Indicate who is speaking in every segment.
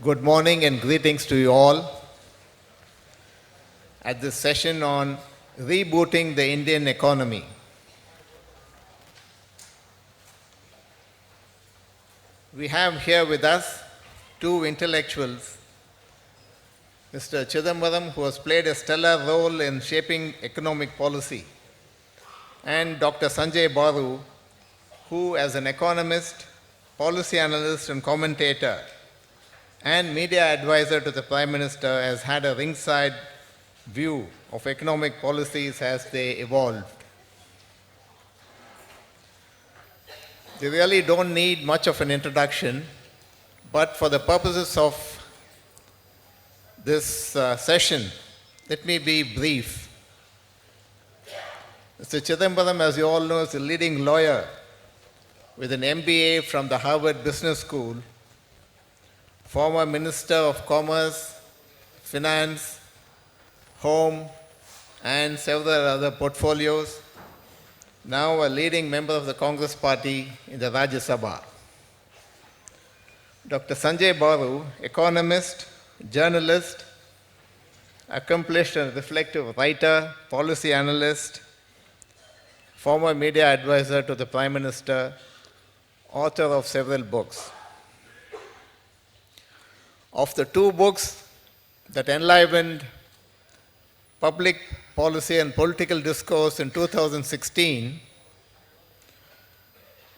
Speaker 1: Good morning and greetings to you all at this session on rebooting the Indian economy. We have here with us two intellectuals, Mr. Chidambaram, who has played a stellar role in shaping economic policy, and Dr. Sanjaya, who as an economist, policy analyst and commentator, and media advisor to the Prime Minister has had a ringside view of economic policies as they evolved. They really don't need much of an introduction, but for the purposes of this session, let me be brief. Mr. Chidambaram, as you all know, is a leading lawyer with an MBA from the Harvard Business School, former Minister of Commerce, Finance, Home, and several other portfolios, now a leading member of the Congress Party in the Rajya Sabha. Dr. Sanjaya, economist, journalist, accomplished and reflective writer, policy analyst, former media advisor to the Prime Minister, author of several books. Of the two books that enlivened public policy and political discourse in 2016,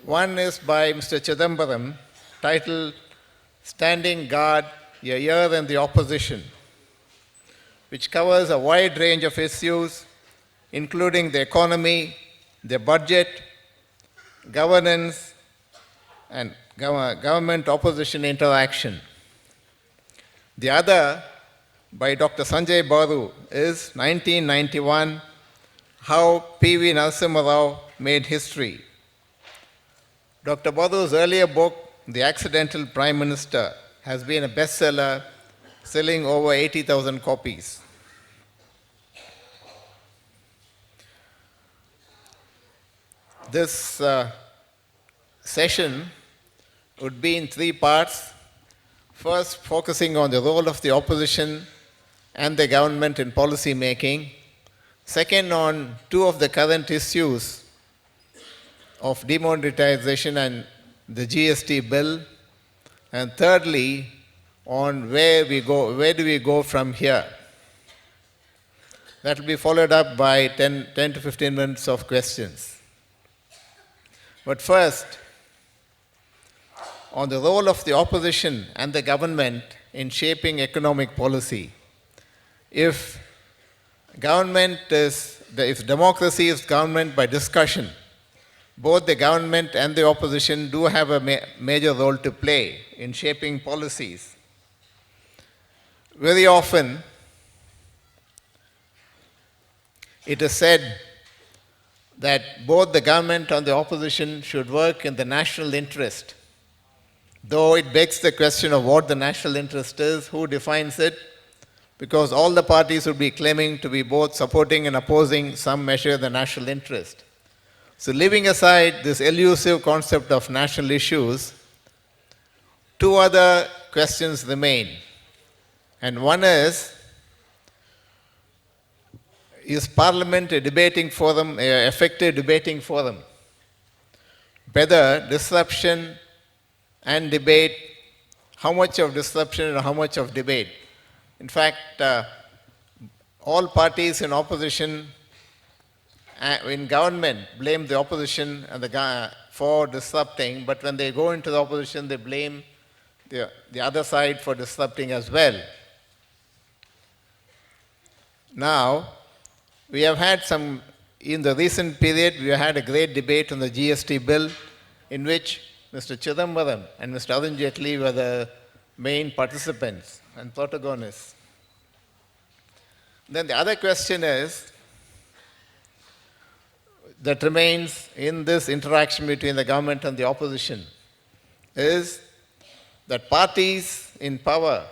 Speaker 1: one is by Mr. Chidambaram, titled Standing Guard, a Year in the Opposition, which covers a wide range of issues, including the economy, the budget, governance, and government-opposition interaction. The other, by Dr. Sanjay Baru, is 1991, How P.V. Narasimha Rao Made History. Dr. Baru's earlier book, The Accidental Prime Minister, has been a bestseller, selling over 80,000 copies. This session would be in three parts. First, focusing on the role of the opposition and the government in policy making. Second, on two of the current issues of demonetization and the GST bill. And thirdly, on where do we go from here? That will be followed up by 10 to 15 minutes of questions. But first, on the role of the opposition and the government in shaping economic policy. If democracy is government by discussion, both the government and the opposition do have a major role to play in shaping policies. Very often, it is said that both the government and the opposition should work in the national interest. Though it begs the question of what the national interest is, who defines it, because all the parties would be claiming to be both supporting and opposing some measure of the national interest. So leaving aside this elusive concept of national issues, two other questions remain. And one is Parliament a debating forum, an effective debating forum? Whether disruption and debate, how much of disruption and how much of debate. In fact, all parties in opposition, in government, blame the opposition and for disrupting, but when they go into the opposition, they blame the other side for disrupting as well. Now, we have had in the recent period, we had a great debate on the GST bill in which Mr. Chidambaram and Mr. Arun Jaitley were the main participants and protagonists. Then the other question that remains in this interaction between the government and the opposition is that parties in power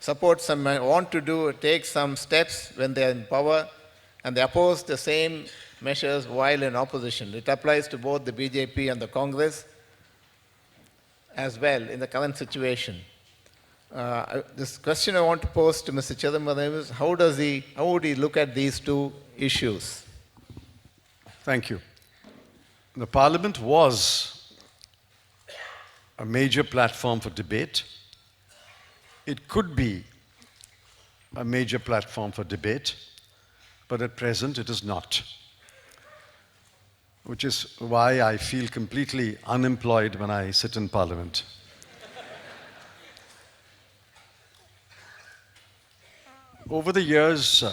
Speaker 1: want to take some steps when they are in power, and they oppose the same measures while in opposition. It applies to both the BJP and the Congress as well in the current situation. This question I want to pose to Mr. Chidambaram is how would he look at these two issues?
Speaker 2: Thank you. The Parliament was a major platform for debate. It could be a major platform for debate, but at present it is not. Which is why I feel completely unemployed when I sit in Parliament. Over the years,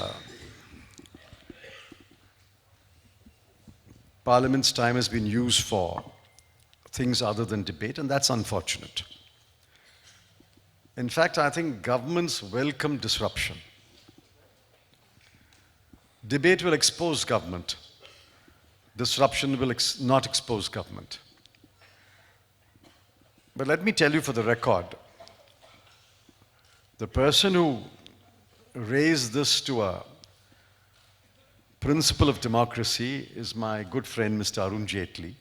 Speaker 2: Parliament's time has been used for things other than debate, and that's unfortunate. In fact, I think governments welcome disruption. Debate will expose government. Disruption will not expose government. But let me tell you for the record, the person who raised this to a principle of democracy is my good friend Mr. Arun Jaitley,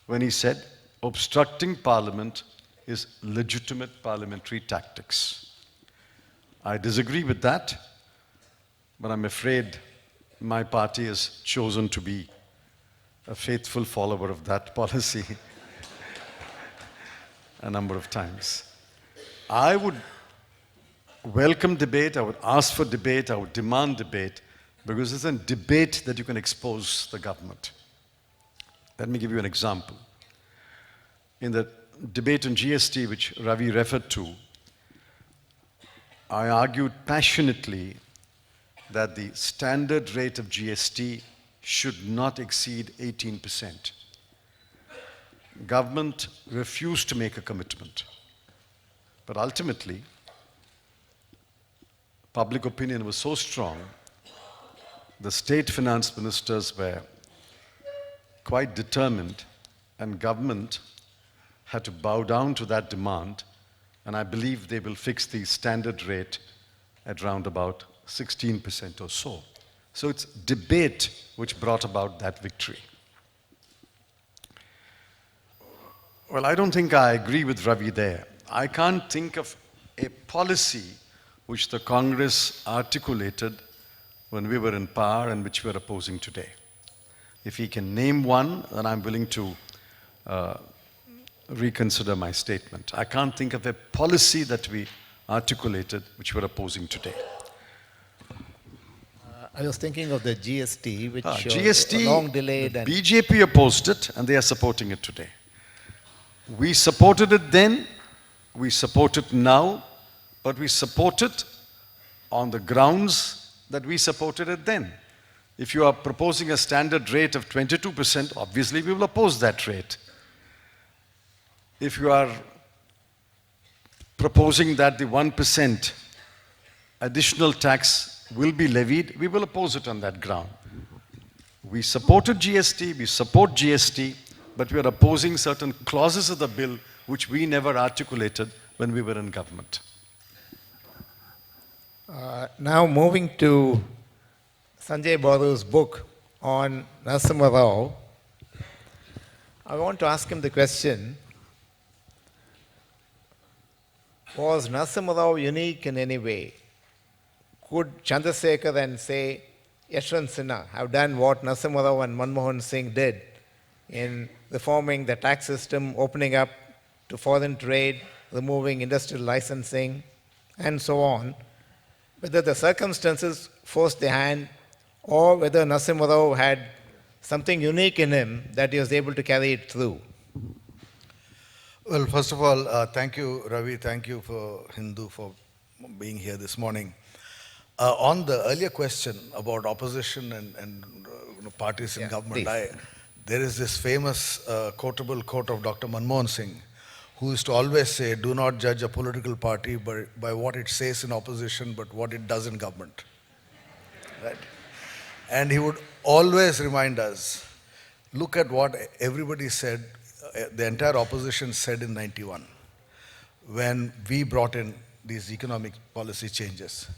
Speaker 2: when he said, obstructing parliament is legitimate parliamentary tactics. I disagree with that, but I'm afraid my party has chosen to be a faithful follower of that policy a number of times. I would welcome debate, I would ask for debate, I would demand debate, because it's in debate that you can expose the government. Let me give you an example. In the debate on GST, which Ravi referred to, I argued passionately that the standard rate of GST should not exceed 18%. Government refused to make a commitment. But ultimately, public opinion was so strong, the state finance ministers were quite determined, and government had to bow down to that demand, and I believe they will fix the standard rate at round about 16% or so. So it's debate which brought about that victory. Well, I don't think I agree with Ravi there. I can't think of a policy which the Congress articulated when we were in power and which we are opposing today. If he can name one, then I'm willing to reconsider my statement. I can't think of a policy that we articulated which we're opposing today.
Speaker 1: I was thinking of the GST, which
Speaker 2: GST,
Speaker 1: long delayed.
Speaker 2: The BJP opposed it, and they are supporting it today. We supported it then, we support it now, but we support it on the grounds that we supported it then. If you are proposing a standard rate of 22%, obviously we will oppose that rate. If you are proposing that the 1% additional tax will be levied, we will oppose it on that ground. We supported GST, we support GST, but we are opposing certain clauses of the bill which we never articulated when we were in government.
Speaker 1: Now moving to Sanjay Baru's book on Narasimha Rao, I want to ask him the question, was Narasimha Rao unique in any way? Could Chandrasekhar and, say, Yashwant Sinha have done what Narasimha Rao and Manmohan Singh did in reforming the tax system, opening up to foreign trade, removing industrial licensing, and so on? Whether the circumstances forced their hand or whether Narasimha Rao had something unique in him that he was able to carry it through.
Speaker 3: Well, first of all, thank you, Ravi. Thank you for Hindu for being here this morning. On the earlier question about opposition and parties in government, there is this famous quotable quote of Dr. Manmohan Singh, who used to always say, do not judge a political party by what it says in opposition, but what it does in government. Right? And he would always remind us, look at what everybody said, the entire opposition said in 91, when we brought in these economic policy changes.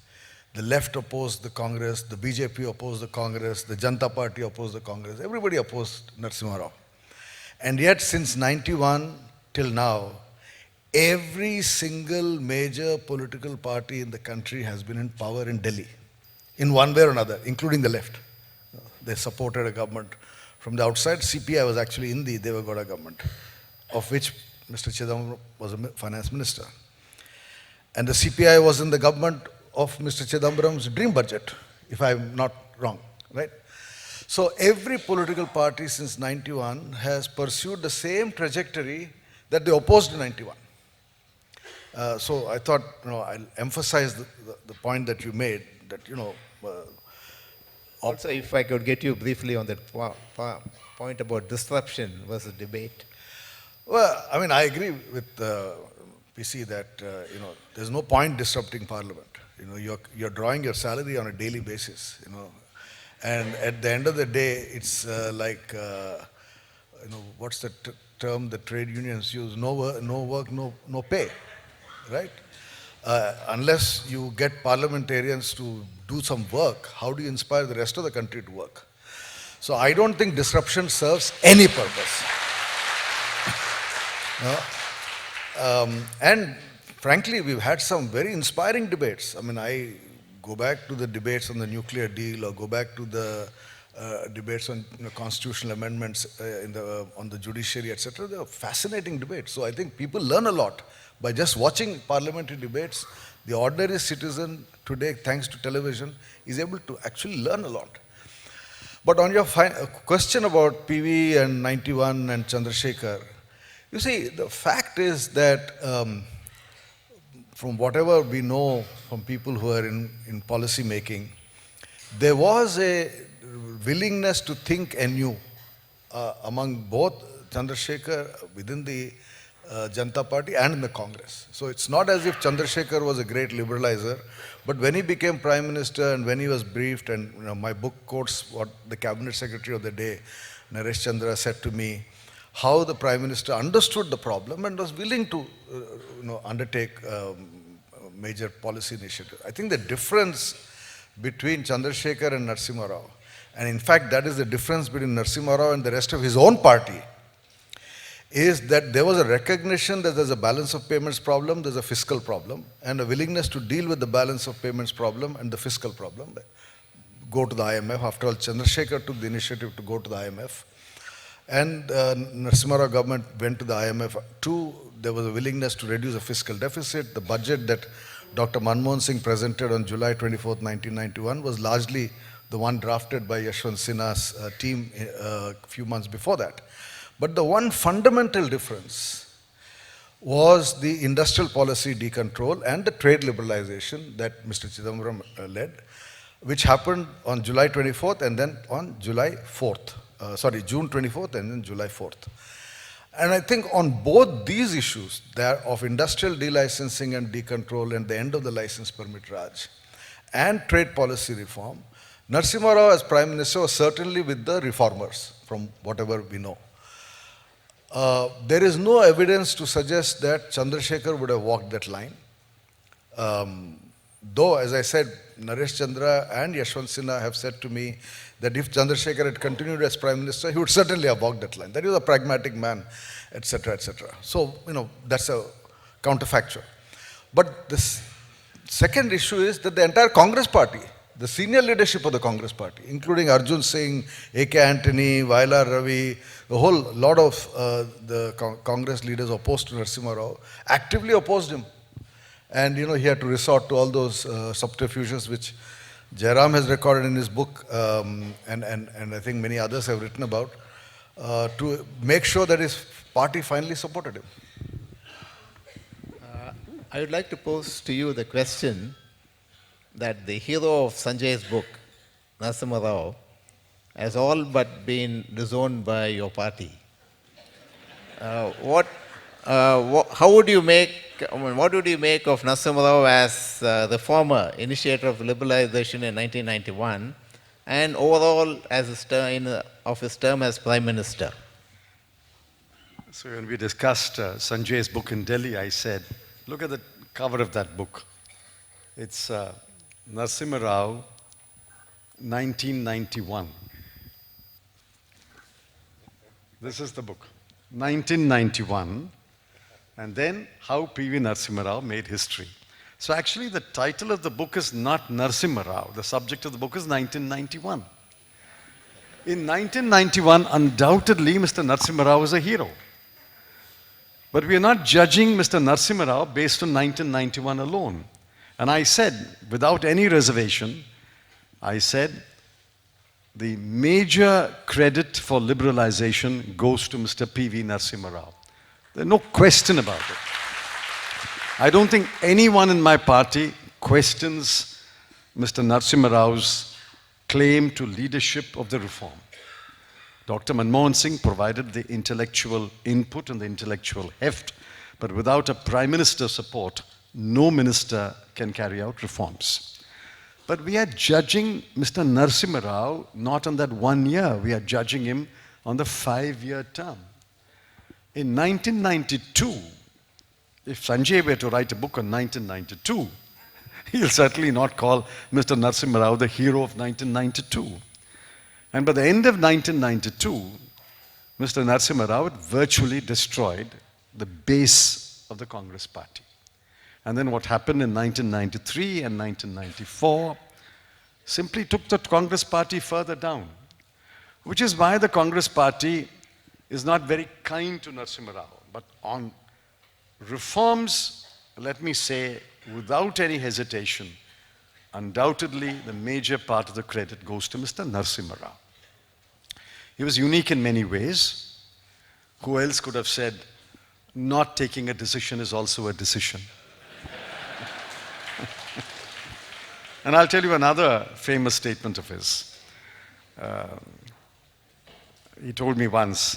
Speaker 3: The left opposed the Congress, the BJP opposed the Congress, the Janata Party opposed the Congress. Everybody opposed Narasimha Rao. And yet, since 91 till now, every single major political party in the country has been in power in Delhi, in one way or another, including the left. They supported a government from the outside. CPI was actually in the Devagowda government, of which Mr. Chidambaram was a finance minister. And the CPI was in the government of Mr. Chidambaram's dream budget, if I'm not wrong, right? So every political party since 91 has pursued the same trajectory that they opposed in 91. So I thought, I'll emphasize the point that you made, that,
Speaker 1: Also, if I could get you briefly on that point about disruption versus debate.
Speaker 3: Well, I mean, I agree with PC that, there's no point disrupting Parliament. You're drawing your salary on a daily basis, and at the end of the day, it's what's the term the trade unions use? No work, no pay, right? Unless you get parliamentarians to do some work, how do you inspire the rest of the country to work? So I don't think disruption serves any purpose. And frankly, we've had some very inspiring debates. I mean, I go back to the debates on the nuclear deal, or go back to the debates on constitutional amendments on the judiciary, etc. They are fascinating debates. So I think people learn a lot by just watching parliamentary debates. The ordinary citizen today, thanks to television, is able to actually learn a lot. But on your question about PV and 91 and Chandrasekhar, you see, the fact is that from whatever we know from people who are in policy making, there was a willingness to think anew among both Chandrasekhar within the Janata Party and in the Congress. So it's not as if Chandrasekhar was a great liberalizer, but when he became Prime Minister and when he was briefed, and my book quotes what the Cabinet Secretary of the day, Naresh Chandra, said to me, how the Prime Minister understood the problem and was willing to undertake major policy initiative. I think the difference between Chandrasekhar and Narasimha Rao, and in fact that is the difference between Narasimha Rao and the rest of his own party, is that there was a recognition that there's a balance of payments problem, there's a fiscal problem, and a willingness to deal with the balance of payments problem and the fiscal problem. Go to the IMF. After all, Chandrasekhar took the initiative to go to the IMF. And Narasimha Rao government went to the IMF too. There was a willingness to reduce the fiscal deficit. The budget that Dr. Manmohan Singh presented on July 24th, 1991 was largely the one drafted by Yashwant Sinha's team a few months before that. But the one fundamental difference was the industrial policy decontrol and the trade liberalization that Mr. Chidambaram led, which happened on July 24th and then on July 4th. June 24th and then July 4th. And I think on both these issues, of industrial delicensing and decontrol and the end of the license permit Raj and trade policy reform, Narasimha Rao as Prime Minister was certainly with the reformers, from whatever we know. There is no evidence to suggest that Chandrasekhar would have walked that line. Though, as I said, Naresh Chandra and Yashwant Sinha have said to me that if Chandrasekhar had continued as Prime Minister, he would certainly have walked that line. That he was a pragmatic man, etc., etc. So, that's a counterfactual. But this second issue is that the entire Congress party, the senior leadership of the Congress party, including Arjun Singh, A.K. Antony, Vailar Ravi, the whole lot of the Congress leaders opposed to Narasimha Rao, actively opposed him. And, he had to resort to all those subterfuges which Jairam has recorded in his book, and I think many others have written about, to make sure that his party finally supported him.
Speaker 1: I would like to pose to you the question that the hero of Sanjaya's book, Narasimha Rao, has all but been disowned by your party. What would you make of Narasimha Rao as the former initiator of liberalization in 1991 and overall as his term as Prime Minister?
Speaker 2: So when we discussed Sanjay's book in Delhi, I said, look at the cover of that book. It's Narasimha Rao, 1991. This is the book. 1991. And then How P.V. Narasimha Rao Made History. So actually the title of the book is not Narasimha Rao. The subject of the book is 1991. In 1991, undoubtedly, Mr. Narasimha Rao was a hero. But we are not judging Mr. Narasimha Rao based on 1991 alone. And I said, without any reservation, I said, the major credit for liberalization goes to Mr. P.V. Narasimha Rao. There's no question about it. I don't think anyone in my party questions Mr. Narasimha Rao's claim to leadership of the reform. Dr. Manmohan Singh provided the intellectual input and the intellectual heft, but without a Prime Minister's support, no minister can carry out reforms. But we are judging Mr. Narasimha Rao not on that 1 year, we are judging him on the 5-year term. In 1992, if Sanjaya were to write a book on 1992, he'll certainly not call Mr. Narasimha Rao the hero of 1992. And by the end of 1992, Mr. Narasimha Rao had virtually destroyed the base of the Congress party. And then what happened in 1993 and 1994 simply took the Congress party further down, which is why the Congress party is not very kind to Narasimha Rao. But on reforms, let me say, without any hesitation, undoubtedly the major part of the credit goes to Mr. Narasimha Rao. He was unique in many ways. Who else could have said, not taking a decision is also a decision? And I'll tell you another famous statement of his. He told me once,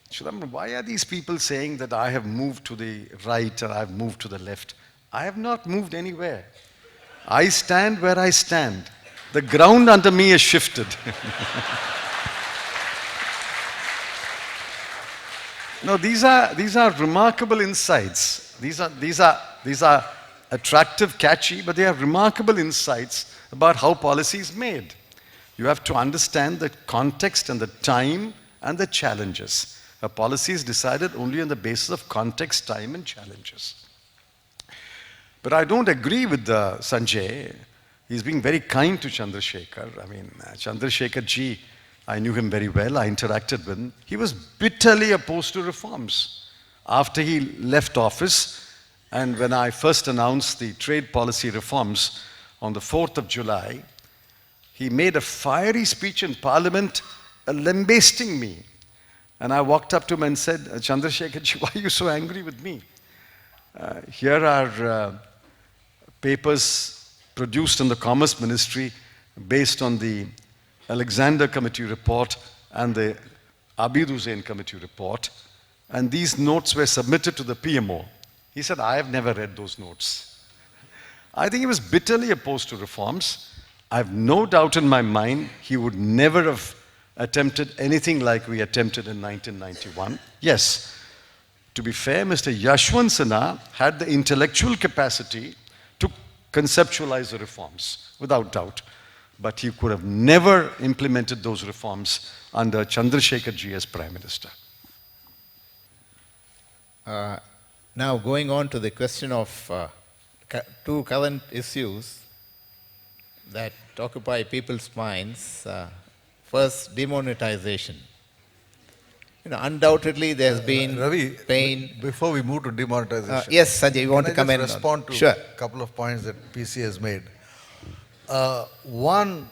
Speaker 2: Chidambaram, why are these people saying that I have moved to the right or I have moved to the left? I have not moved anywhere. I stand where I stand. The ground under me is shifted. No, these are remarkable insights. These are attractive, catchy, but they are remarkable insights about how policy is made. You have to understand the context and the time and the challenges. A policy is decided only on the basis of context, time, and challenges. But I don't agree with Sanjay. He's being very kind to Chandrasekhar. I mean, Chandrasekhar ji, I knew him very well. I interacted with him. He was bitterly opposed to reforms. After he left office, and when I first announced the trade policy reforms on the 4th of July, he made a fiery speech in Parliament lambasting me. And I walked up to him and said, Chandrasekhar ji, why are you so angry with me? Here are papers produced in the Commerce Ministry based on the Alexander Committee report and the Abid Hussain Committee report. And these notes were submitted to the PMO. He said, I have never read those notes. I think he was bitterly opposed to reforms. I have no doubt in my mind he would never have attempted anything like we attempted in 1991. Yes, to be fair, Mr. Yashwant Sinha had the intellectual capacity to conceptualize the reforms, without doubt. But he could have never implemented those reforms under Chandrasekhar ji as Prime Minister.
Speaker 1: Now, going on to the question of two current issues that occupy people's minds. First, demonetization. Undoubtedly there's been
Speaker 3: Ravi,
Speaker 1: pain.
Speaker 3: Before we move to demonetization,
Speaker 1: Yes, Sanjay, you want to come in?
Speaker 3: Respond to
Speaker 1: Sure.
Speaker 3: a couple of points that PC has made. One,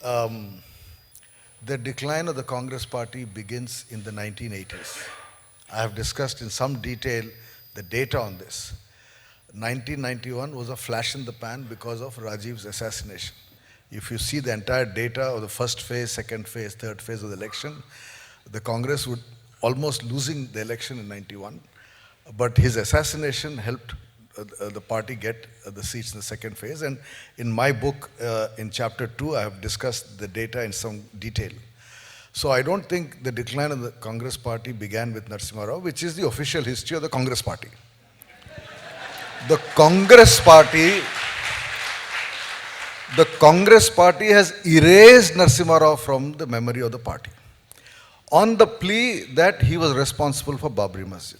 Speaker 3: the decline of the Congress party begins in the 1980s. I have discussed in some detail the data on this. 1991 was a flash in the pan because of Rajiv's assassination. If you see the entire data of the first phase, second phase, third phase of the election, the Congress would almost losing the election in 91. But his assassination helped the party get the seats in the second phase. And in my book, in chapter 2, I have discussed the data in some detail. So I don't think the decline of the Congress party began with Narasimha Rao, which is the official history of the Congress party. The Congress party The Congress party has erased Narasimha Rao from the memory of the party on the plea that he was responsible for Babri Masjid.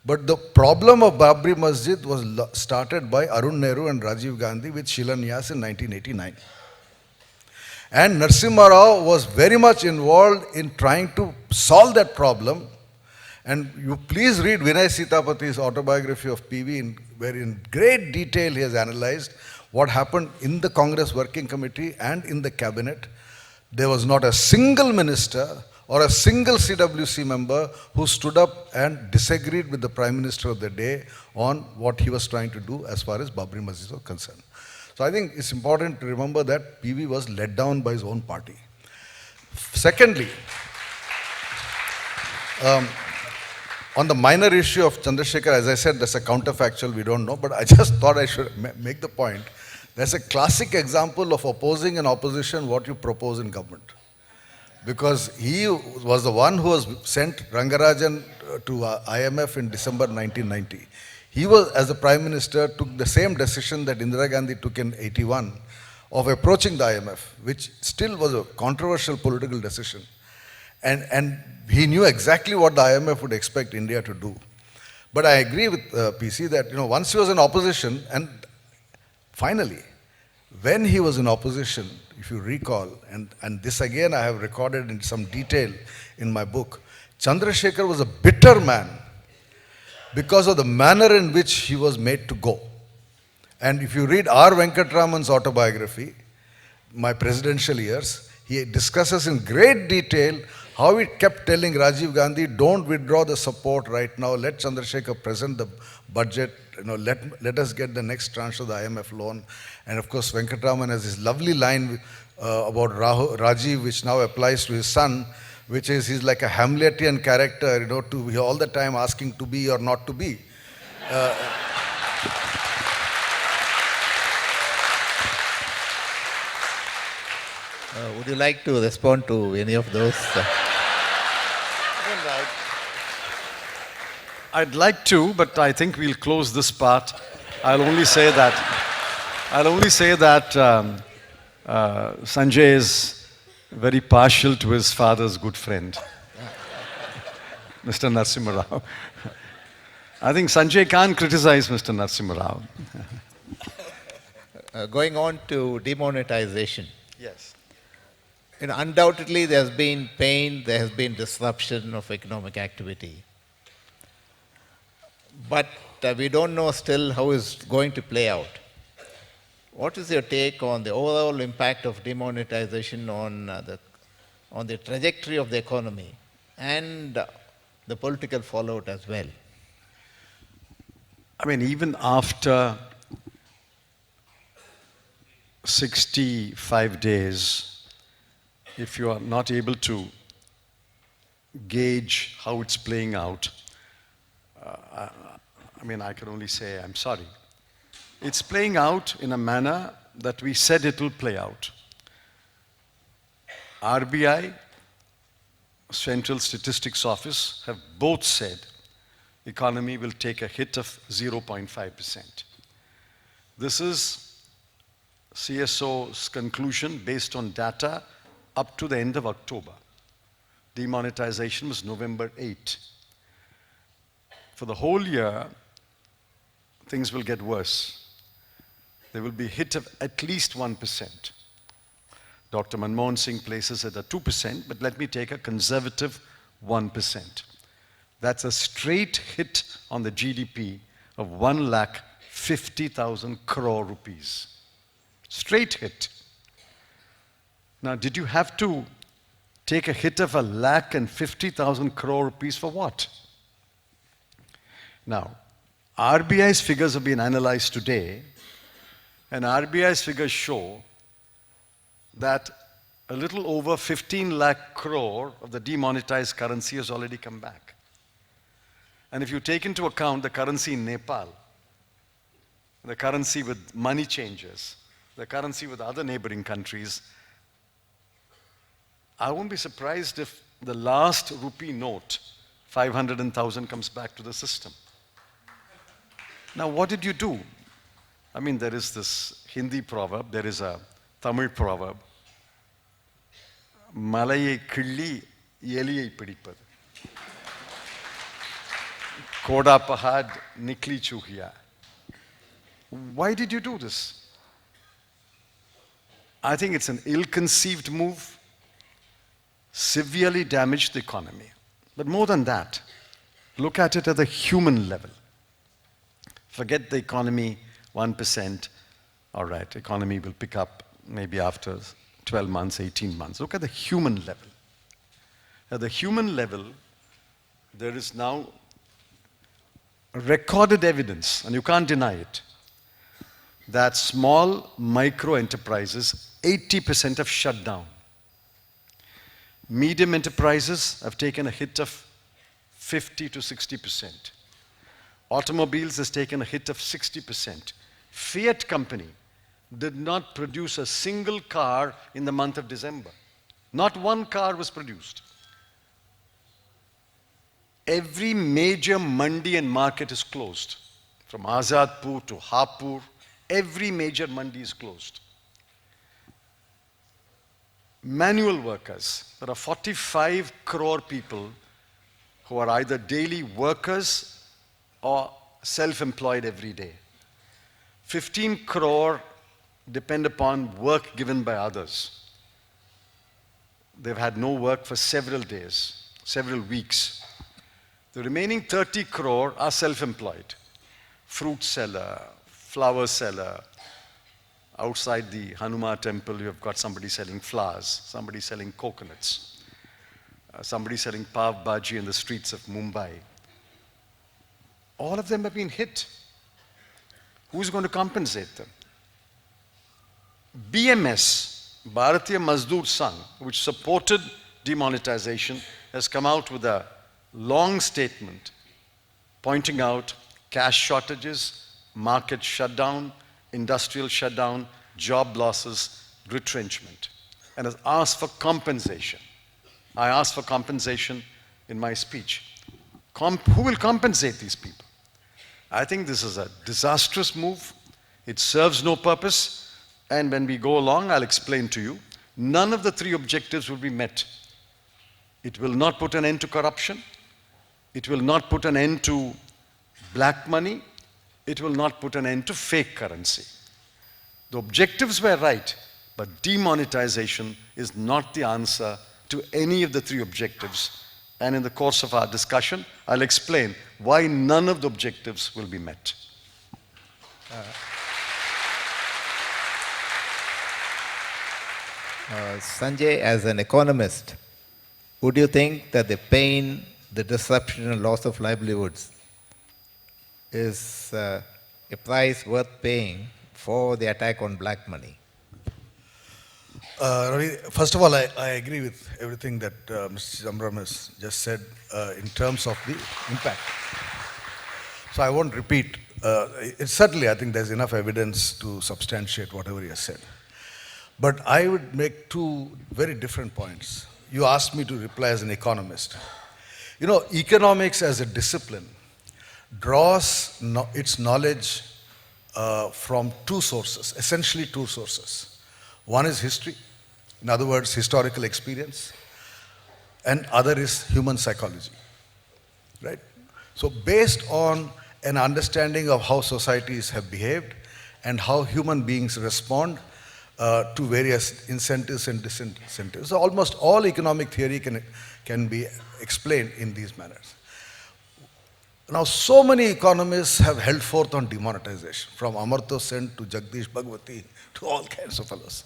Speaker 3: But the problem of Babri Masjid was started by Arun Nehru and Rajiv Gandhi with Shilanyas in 1989. And Narasimha Rao was very much involved in trying to solve that problem. And you please read Vinay Sitapathi's autobiography of PV, where in great detail he has analyzed what happened in the Congress Working Committee and in the cabinet. There was not a single minister or a single CWC member who stood up and disagreed with the Prime Minister of the day on what he was trying to do as far as Babri Masjid was concerned. So I think it's important to remember that PV was let down by his own party. Secondly, on the minor issue of Chandrasekhar, as I said, that's a counterfactual, we don't know, but I just thought I should make the point. That's a classic example of opposing an opposition what you propose in government. Because he was the one who was sent Rangarajan to IMF in December 1990. He was, as the Prime Minister, took the same decision that Indira Gandhi took in 81 of approaching the IMF, which still was a controversial political decision. And he knew exactly what the IMF would expect India to do. But I agree with PC that once he was in opposition, and finally, when he was in opposition, if you recall, and this again I have recorded in some detail in my book, Chandrasekhar was a bitter man because of the manner in which he was made to go. And if you read R. Venkatraman's autobiography, My Presidential Years, he discusses in great detail how he kept telling Rajiv Gandhi, don't withdraw the support right now, let Chandrasekhar present the budget, let us get the next tranche of the IMF loan. And of course, Venkatraman has this lovely line about Rajiv, which now applies to his son, which is he's like a Hamletian character, to be all the time asking to be or not to be.
Speaker 1: Would you like to respond to any of those?
Speaker 2: I'd like to, but I think we'll close this part. I'll only say that Sanjay is very partial to his father's good friend, Mr. Narasimha Rao. I think Sanjay can't criticize Mr. Narasimha Rao.
Speaker 1: Going on to demonetization.
Speaker 2: Yes.
Speaker 1: Undoubtedly there has been pain, there has been disruption of economic activity. But we don't know still how it's going to play out. What is your take on the overall impact of demonetization on the trajectory of the economy and the political fallout as well?
Speaker 2: I mean, even after 65 days, if you are not able to gauge how it's playing out, I can only say I'm sorry. It's playing out in a manner that we said it will play out. RBI, Central Statistics Office, have both said the economy will take a hit of 0.5%. This is CSO's conclusion based on data up to the end of October. Demonetization was November 8. For the whole year, things will get worse. There will be a hit of at least 1%. Dr. Manmohan Singh places it at 2%, but let me take a conservative 1%. That's a straight hit on the GDP of 1,50,000 crore rupees. Straight hit. Now, did you have to take a hit of 1,50,000 crore rupees for what? Now, RBI's figures have been analyzed today, and RBI's figures show that a little over 15 lakh crore of the demonetized currency has already come back. And if you take into account the currency in Nepal, the currency with money changers, the currency with other neighboring countries, I won't be surprised if the last rupee note, 500 and 1,000, comes back to the system. Now, what did you do? There is this Hindi proverb, there is a Tamil proverb, மலையை கிள்ளி எலியை பிடிப்பது. Koda pahad nikli chuhiya. Why did you do this? I think it's an ill-conceived move, severely damaged the economy. But more than that, look at it at the human level. Forget the economy, 1%. All right, economy will pick up maybe after 12 months, 18 months. Look at the human level. At the human level, there is now recorded evidence, and you can't deny it, that small micro enterprises, 80% have shut down. Medium enterprises have taken a hit of 50 to 60%. Automobiles has taken a hit of 60%. Fiat company did not produce a single car in the month of December. Not one car was produced. Every major mandi and market is closed. From Azadpur to Hapur, every major mandi is closed. Manual workers, there are 45 crore people who are either daily workers or self-employed every day. 15 crore depend upon work given by others. They've had no work for several days, several weeks. The remaining 30 crore are self-employed. Fruit seller, flower seller. Outside the Hanuma temple, you have got somebody selling flowers, somebody selling coconuts, somebody selling pav bhaji in the streets of Mumbai. All of them have been hit. Who's going to compensate them? BMS, Bharatiya Mazdoor Sangh, which supported demonetization, has come out with a long statement pointing out cash shortages, market shutdown, industrial shutdown, job losses, retrenchment, and has asked for compensation. I asked for compensation in my speech. Who will compensate these people? I think this is a disastrous move. It serves no purpose. And when we go along, I'll explain to you, none of the three objectives will be met. It will not put an end to corruption. It will not put an end to black money. It will not put an end to fake currency. The objectives were right, but demonetization is not the answer to any of the three objectives. And in the course of our discussion, I'll explain why none of the objectives will be met.
Speaker 1: Sanjay, as an economist, would you think that the pain, the disruption and loss of livelihoods is a price worth paying for the attack on black money?
Speaker 3: Ravi, first of all, I agree with everything that Mr. Chidambaram has just said in terms of the impact. So I won't repeat. Certainly, I think there's enough evidence to substantiate whatever he has said. But I would make two very different points. You asked me to reply as an economist. You know, economics as a discipline draws its knowledge from two sources, essentially two sources. One is history, in other words, historical experience, and other is human psychology, right? So based on an understanding of how societies have behaved and how human beings respond to various incentives and disincentives. So almost all economic theory can be explained in these manners. Now, so many economists have held forth on demonetization, from Amartya Sen to Jagdish Bhagwati to all kinds of fellows.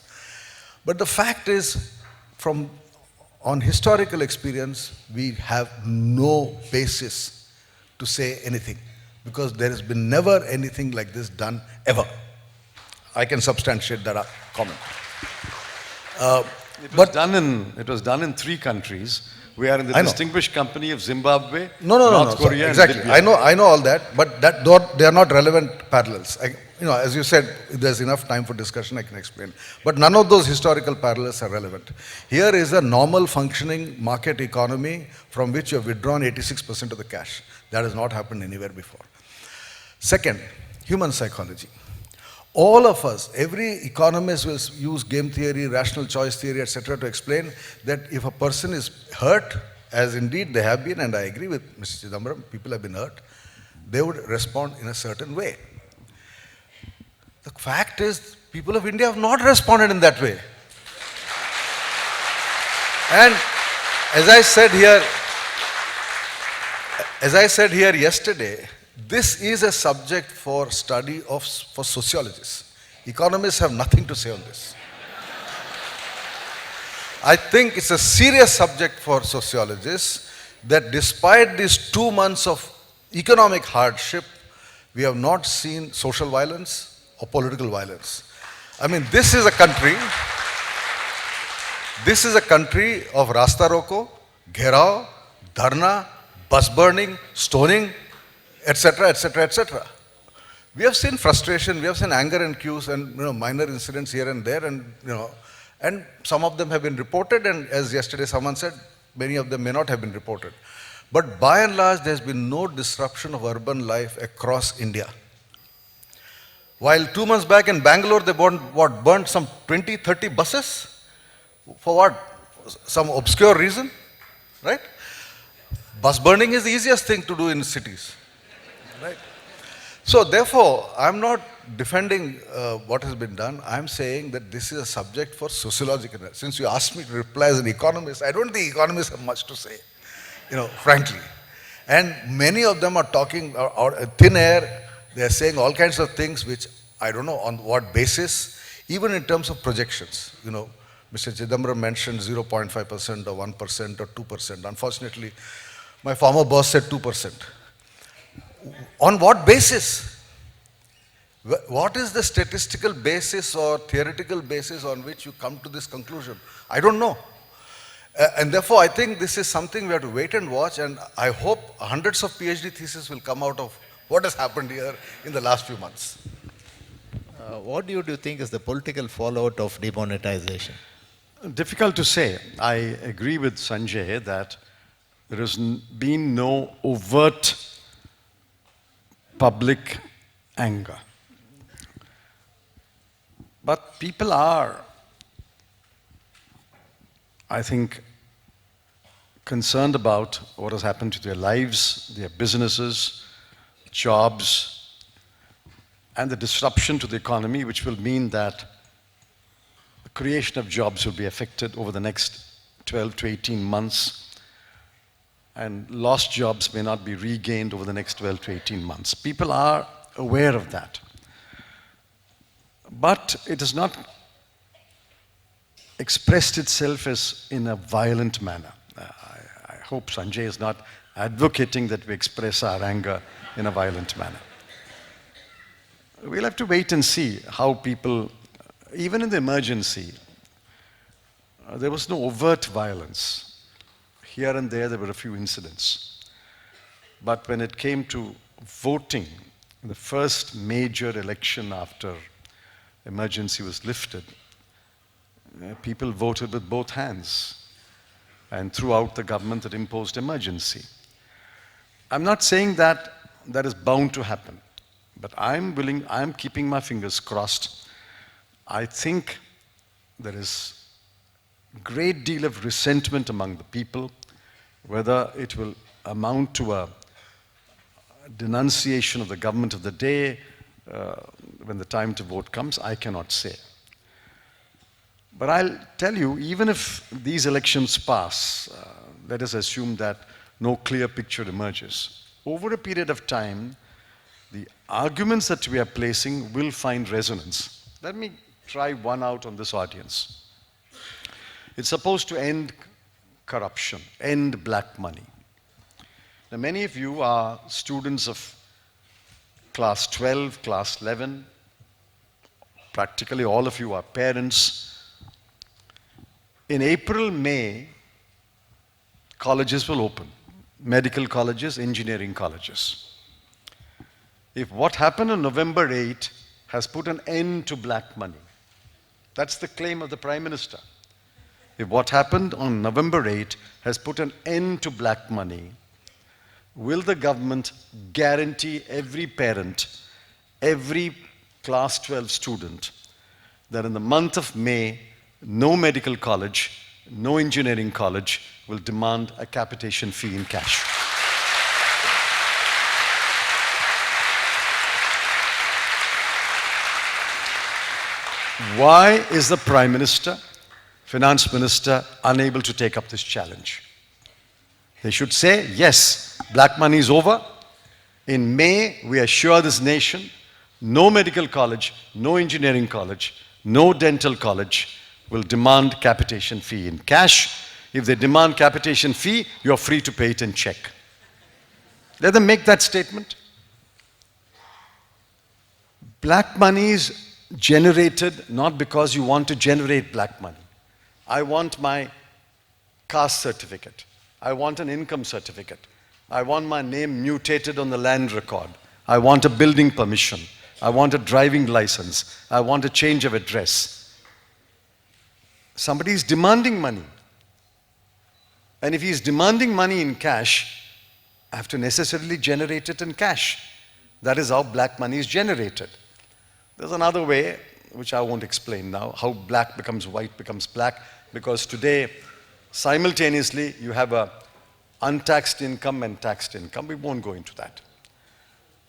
Speaker 3: But the fact is, on historical experience, we have no basis to say anything, because there has been never anything like this done ever. I can substantiate that comment.
Speaker 2: It was done in three countries. We are in the distinguished company of Zimbabwe, North Korea, and
Speaker 3: exactly.
Speaker 2: Libya.
Speaker 3: I know all that, but they are not relevant parallels. As you said, if there's enough time for discussion, I can explain. But none of those historical parallels are relevant. Here is a normal functioning market economy from which you have withdrawn 86% of the cash. That has not happened anywhere before. Second, human psychology. All of us, every economist will use game theory, rational choice theory, etc. to explain that if a person is hurt, as indeed they have been, and I agree with Mr. Chidambaram, people have been hurt, they would respond in a certain way. The fact is, people of India have not responded in that way. And as I said here yesterday, this is a subject for study for sociologists. Economists have nothing to say on this. I think it's a serious subject for sociologists that despite these 2 months of economic hardship, we have not seen social violence or political violence. I mean, this is a country of Rasta Roko, Gherao, Dharna, bus burning, stoning, etc., etc., etc. We have seen frustration, we have seen anger and queues and minor incidents here and there, and some of them have been reported, and as yesterday someone said, many of them may not have been reported. But by and large, there's been no disruption of urban life across India. While 2 months back in Bangalore, they burnt some 20, 30 buses? For what? Some obscure reason, right? Bus burning is the easiest thing to do in cities, right? So therefore, I'm not defending what has been done. I'm saying that this is a subject for sociological. Since you asked me to reply as an economist, I don't think economists have much to say, frankly. And many of them are talking out thin air. They're saying all kinds of things which I don't know on what basis, even in terms of projections. Mr. Chidambaram mentioned 0.5% or 1% or 2%. Unfortunately, my former boss said 2%. On what basis? What is the statistical basis or theoretical basis on which you come to this conclusion? I don't know. And therefore, I think this is something we have to wait and watch, and I hope hundreds of PhD theses will come out of what has happened here in the last few months.
Speaker 1: What do you think is the political fallout of demonetization?
Speaker 2: Difficult to say. I agree with Sanjay that there has been no overt public anger. But people are, I think, concerned about what has happened to their lives, their businesses, jobs, and the disruption to the economy, which will mean that the creation of jobs will be affected over the next 12 to 18 months, and lost jobs may not be regained over the next 12 to 18 months. People are aware of that. But it has not expressed itself as in a violent manner. I hope Sanjay is not advocating that we express our anger in a violent manner. We'll have to wait and see how people, even in the emergency, there was no overt violence. Here and there were a few incidents. But when it came to voting, the first major election after emergency was lifted, people voted with both hands and throughout the government that imposed emergency. I'm not saying that that is bound to happen, but I'm keeping my fingers crossed. I think there is a great deal of resentment among the people. Whether it will amount to a denunciation of the government of the day when the time to vote comes, I cannot say. But I'll tell you, even if these elections pass, let us assume that no clear picture emerges. Over a period of time, the arguments that we are placing will find resonance. Let me try one out on this audience. It's supposed to end corruption, end black money. Now, many of you are students of class 12, class 11. Practically all of you are parents. In April, May, colleges will open. Medical colleges, engineering colleges. If what happened on November 8 has put an end to black money, that's the claim of the Prime Minister. If what happened on November 8 has put an end to black money, will the government guarantee every parent, every class 12 student that in the month of May, no medical college, no engineering college will demand a capitation fee in cash. Why is the Prime Minister, Finance Minister unable to take up this challenge? They should say, yes, black money is over. In May, we assure this nation, no medical college, no engineering college, no dental college will demand capitation fee in cash. If they demand capitation fee, you're free to pay it in check. Let them make that statement. Black money is generated not because you want to generate black money. I want my caste certificate. I want an income certificate. I want my name mutated on the land record. I want a building permission. I want a driving license. I want a change of address. Somebody is demanding money. And if he is demanding money in cash, I have to necessarily generate it in cash. That is how black money is generated. There's another way, which I won't explain now, how black becomes white becomes black, because today, simultaneously, you have a untaxed income and taxed income. We won't go into that.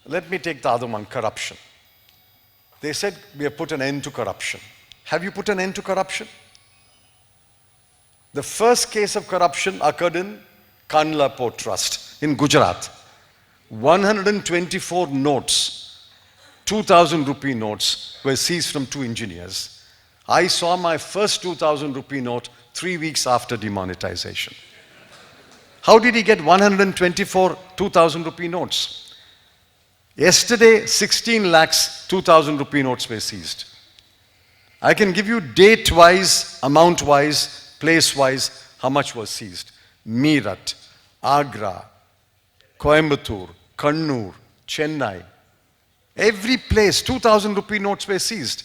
Speaker 2: Let me take the other one, corruption. They said we have put an end to corruption. Have you put an end to corruption? The first case of corruption occurred in Kandla Port Trust in Gujarat. 124 notes, 2,000 rupee notes were seized from 2 engineers. I saw my first 2,000 rupee note 3 weeks after demonetization. How did he get 124 2,000 rupee notes? Yesterday, 16 lakhs 2,000 rupee notes were seized. I can give you date-wise, amount-wise, place-wise, how much was seized. Meerut, Agra, Coimbatore, Kannur, Chennai. Every place, 2,000 rupee notes were seized.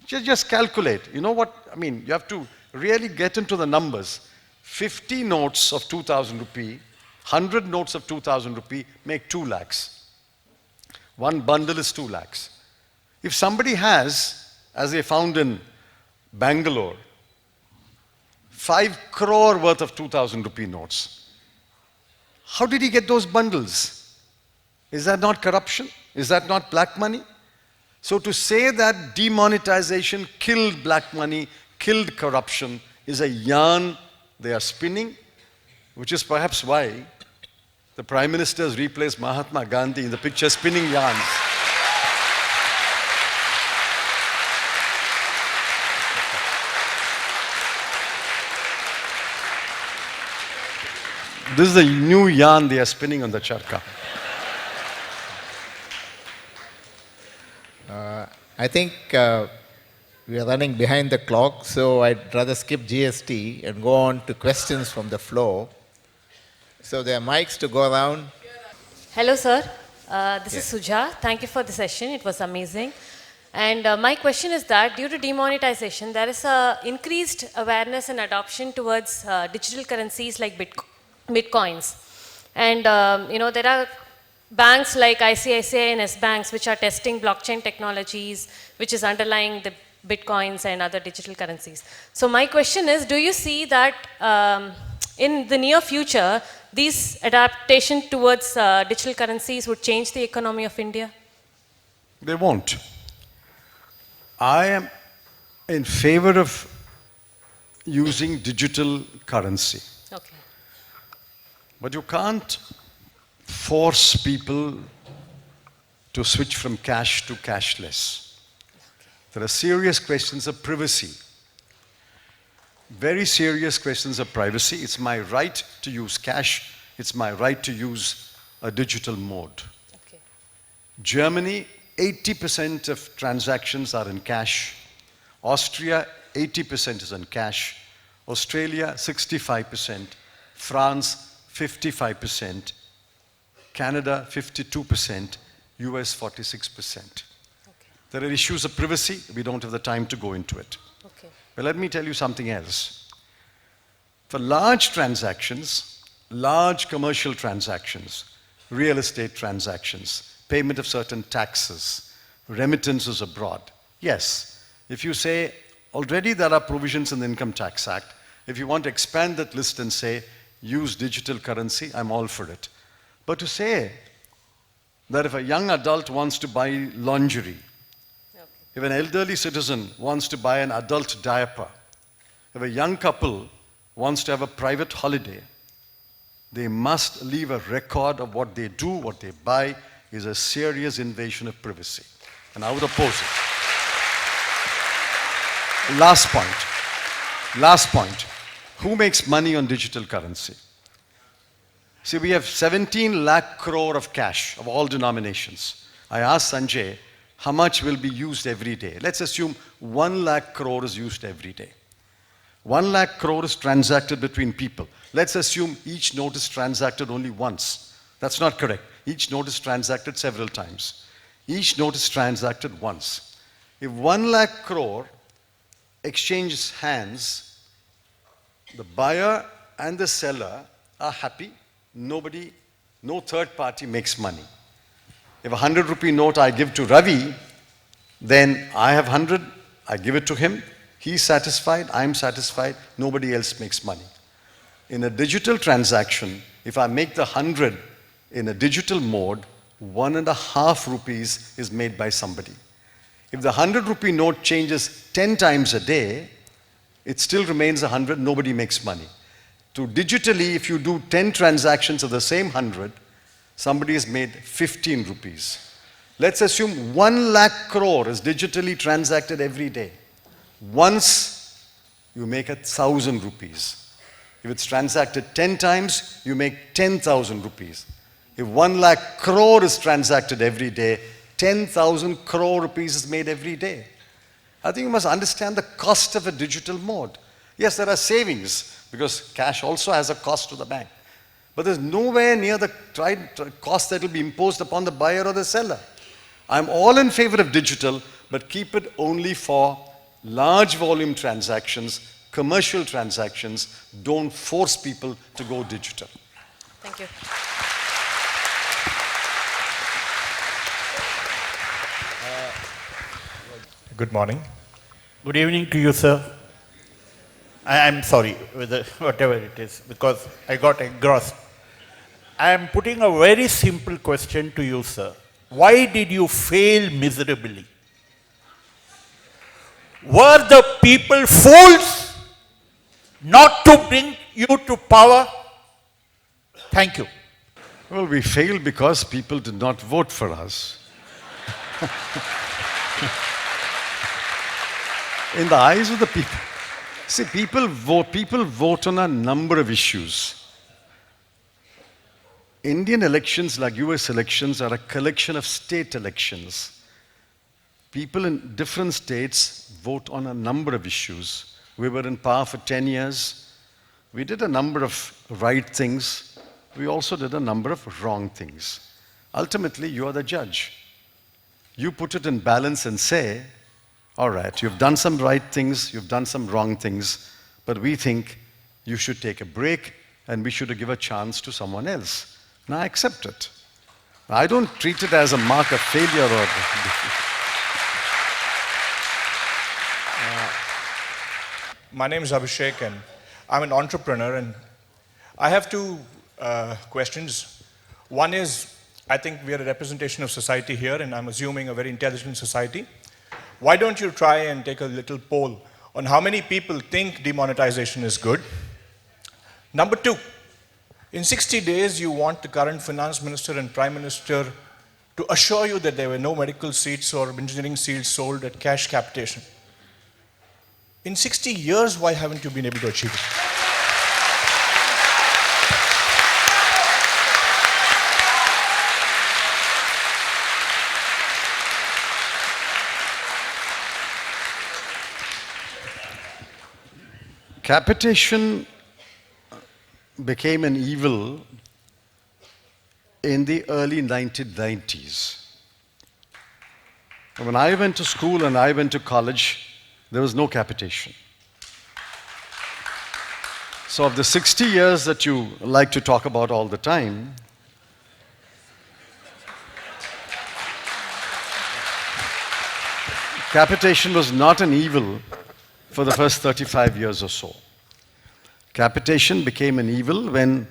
Speaker 2: Just calculate. You know what? I mean, you have to really get into the numbers. 50 notes of 2,000 rupee, 100 notes of 2,000 rupee make 2 lakhs. One bundle is 2 lakhs. If somebody has, as they found in Bangalore, 5 crore worth of 2,000 rupee notes, how did he get those bundles? Is that not corruption? Is that not black money? So to say that demonetization killed black money, killed corruption, is a yarn they are spinning, which is perhaps why the Prime Minister has replaced Mahatma Gandhi in the picture spinning yarns. This is the new yarn they are spinning on the charka.
Speaker 1: I think we are running behind the clock, so I'd rather skip GST and go on to questions from the floor. So there are mics to go around.
Speaker 4: Hello, sir. This is Suja. Thank you for the session. It was amazing. And my question is that due to demonetization, there is a increased awareness and adoption towards digital currencies like bitcoins. And there are banks like ICICI and S banks which are testing blockchain technologies, which is underlying the bitcoins and other digital currencies. So my question is, do you see that in the near future, these adaptation towards digital currencies would change the economy of India?
Speaker 2: They won't. I am in favor of using digital currency.
Speaker 4: Okay.
Speaker 2: But you can't force people to switch from cash to cashless. There are serious questions of privacy. Very serious questions of privacy. It's my right to use cash. It's my right to use a digital mode.
Speaker 4: Okay.
Speaker 2: Germany, 80% of transactions are in cash. Austria, 80% is in cash. Australia, 65%. France, 55%. Canada, 52%. US, 46%.
Speaker 4: Okay.
Speaker 2: There are issues of privacy. We don't have the time to go into it.
Speaker 4: Okay.
Speaker 2: But let me tell you something else. For large transactions, large commercial transactions, real estate transactions, payment of certain taxes, remittances abroad. Yes, if you say, already there are provisions in the Income Tax Act, if you want to expand that list and say, use digital currency, I'm all for it. But to say that if a young adult wants to buy lingerie, if an elderly citizen wants to buy an adult diaper, if a young couple wants to have a private holiday, they must leave a record of what they do, what they buy, is a serious invasion of privacy. And I would oppose it. Last point. Who makes money on digital currency? See, we have 17 lakh crore of cash of all denominations. I asked Sanjay, how much will be used every day? Let's assume 1 lakh crore is used every day. 1 lakh crore is transacted between people. Let's assume each note is transacted only once. That's not correct. Each note is transacted several times. Each note is transacted once. If 1 lakh crore exchanges hands, the buyer and the seller are happy. No third party makes money. If a 100 rupee note I give to Ravi, then I have 100, I give it to him, he's satisfied, I'm satisfied, nobody else makes money. In a digital transaction, if I make the 100 in a digital mode, 1.5 rupees is made by somebody. If the 100 rupee note changes 10 times a day, it still remains 100, nobody makes money. To digitally, if you do 10 transactions of the same 100, somebody has made 15 rupees. Let's assume 1 lakh crore is digitally transacted every day. Once, you make 1,000 rupees. If it's transacted 10 times, you make 10,000 rupees. If 1 lakh crore is transacted every day, 10,000 crore rupees is made every day. I think you must understand the cost of a digital mode. Yes, there are savings, because cash also has a cost to the bank. But there's nowhere near the cost that will be imposed upon the buyer or the seller. I'm all in favor of digital, but keep it only for large volume transactions, commercial transactions. Don't force people to go digital.
Speaker 4: Thank you.
Speaker 5: Good morning. Good evening to you, sir. I'm sorry, whatever it is, because I got engrossed. I am putting a very simple question to you, sir. Why did you fail miserably? Were the people fools not to bring you to power? Thank you.
Speaker 2: Well, we failed because people did not vote for us. In the eyes of the people. See, people vote on a number of issues. Indian elections, like US elections, are a collection of state elections. People in different states vote on a number of issues. We were in power for 10 years. We did a number of right things. We also did a number of wrong things. Ultimately, you are the judge. You put it in balance and say, all right, you've done some right things, you've done some wrong things, but we think you should take a break and we should give a chance to someone else. Now, I accept it. I don't treat it as a mark of failure or...
Speaker 6: My name is Abhishek and I'm an entrepreneur, and I have two questions. One is, I think we are a representation of society here, and I'm assuming a very intelligent society. Why don't you try and take a little poll on how many people think demonetization is good? Number two, in 60 days you want the current finance minister and prime minister to assure you that there were no medical seats or engineering seats sold at cash capitation. In 60 years, why haven't you been able to achieve it?
Speaker 2: Capitation became an evil in the early 1990s. When I went to school and I went to college, there was no capitation. So of the 60 years that you like to talk about all the time, capitation was not an evil for the first 35 years or so. Capitation became an evil when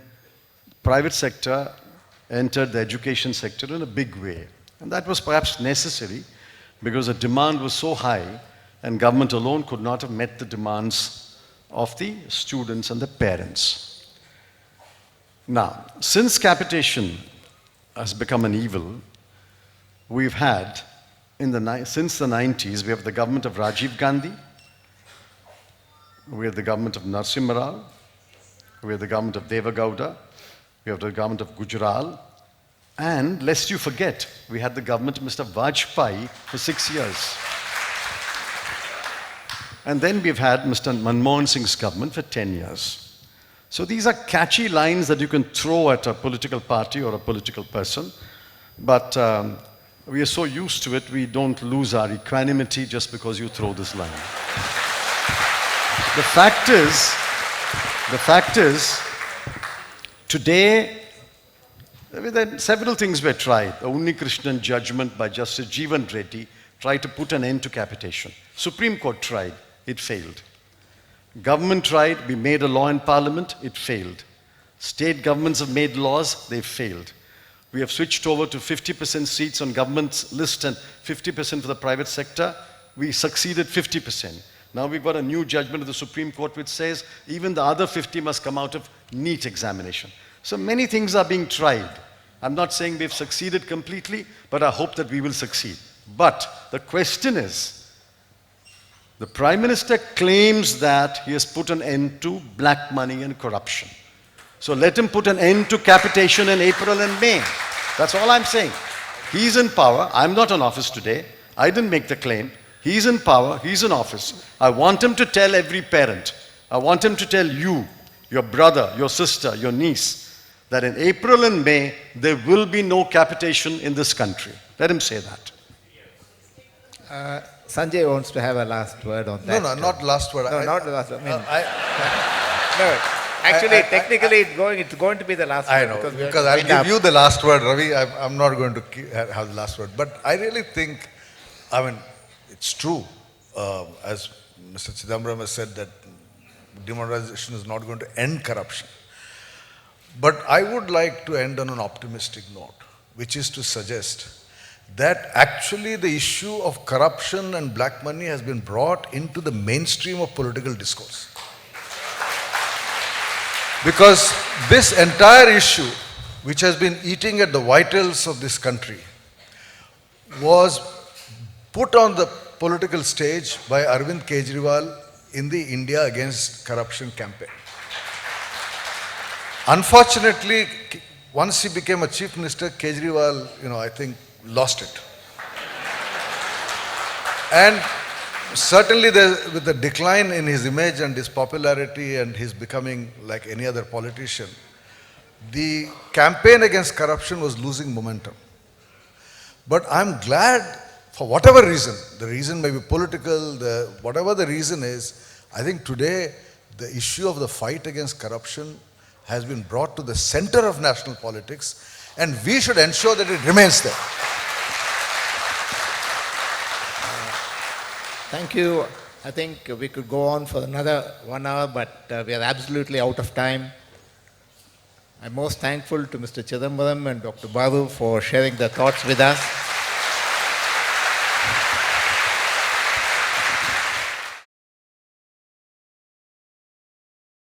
Speaker 2: private sector entered the education sector in a big way. And that was perhaps necessary because the demand was so high and government alone could not have met the demands of the students and the parents. Now, since capitation has become an evil, we've had, since the 90s, we have the government of Rajiv Gandhi, we have the government of Narasimha Rao, we have the government of Deva Gowda, we have the government of Gujarat, and lest you forget, we had the government of Mr. Vajpayee for 6 years. And then we've had Mr. Manmohan Singh's government for 10 years. So these are catchy lines that you can throw at a political party or a political person, but we are so used to it, we don't lose our equanimity just because you throw this line. The fact is, today, several things were tried. The Unni Krishnan judgment by Justice Jeevan Reddy tried to put an end to capitation. Supreme Court tried, it failed. Government tried, we made a law in Parliament, it failed. State governments have made laws, they failed. We have switched over to 50% seats on government's list and 50% for the private sector. We succeeded 50%. Now we've got a new judgment of the Supreme Court which says even the other 50 must come out of NEET examination. So many things are being tried. I'm not saying we've succeeded completely, but I hope that we will succeed. But the question is, the Prime Minister claims that he has put an end to black money and corruption. So let him put an end to capitation in April and May. That's all I'm saying. He's in power. I'm not in office today. I didn't make the claim. He's in power. He's in office. I want him to tell every parent. I want him to tell you, your brother, your sister, your niece, that in April and May, there will be no capitation in this country. Let him say that.
Speaker 1: Sanjay wants to have a last word on that.
Speaker 3: No, not last word.
Speaker 1: No, not the last word. No, actually, technically, it's going to be the last
Speaker 3: I
Speaker 1: word.
Speaker 3: know, because I'll give you the last word, Ravi. I'm not going to have the last word. But I really think, it's true, as Mr. Chidambaram has said, that demonetization is not going to end corruption. But I would like to end on an optimistic note, which is to suggest that actually the issue of corruption and black money has been brought into the mainstream of political discourse. Because this entire issue, which has been eating at the vitals of this country, was put on the political stage by Arvind Kejriwal in the India Against Corruption campaign. Unfortunately, once he became a chief minister, Kejriwal, I think, lost it. And certainly with the decline in his image and his popularity and his becoming like any other politician, the campaign against corruption was losing momentum. But I'm glad, for whatever reason, the reason may be political, whatever the reason is, I think today the issue of the fight against corruption has been brought to the center of national politics, and we should ensure that it remains there.
Speaker 1: Thank you. I think we could go on for another 1 hour, but we are absolutely out of time. I'm most thankful to Mr. Chidambaram and Dr. Babu for sharing their thoughts with us.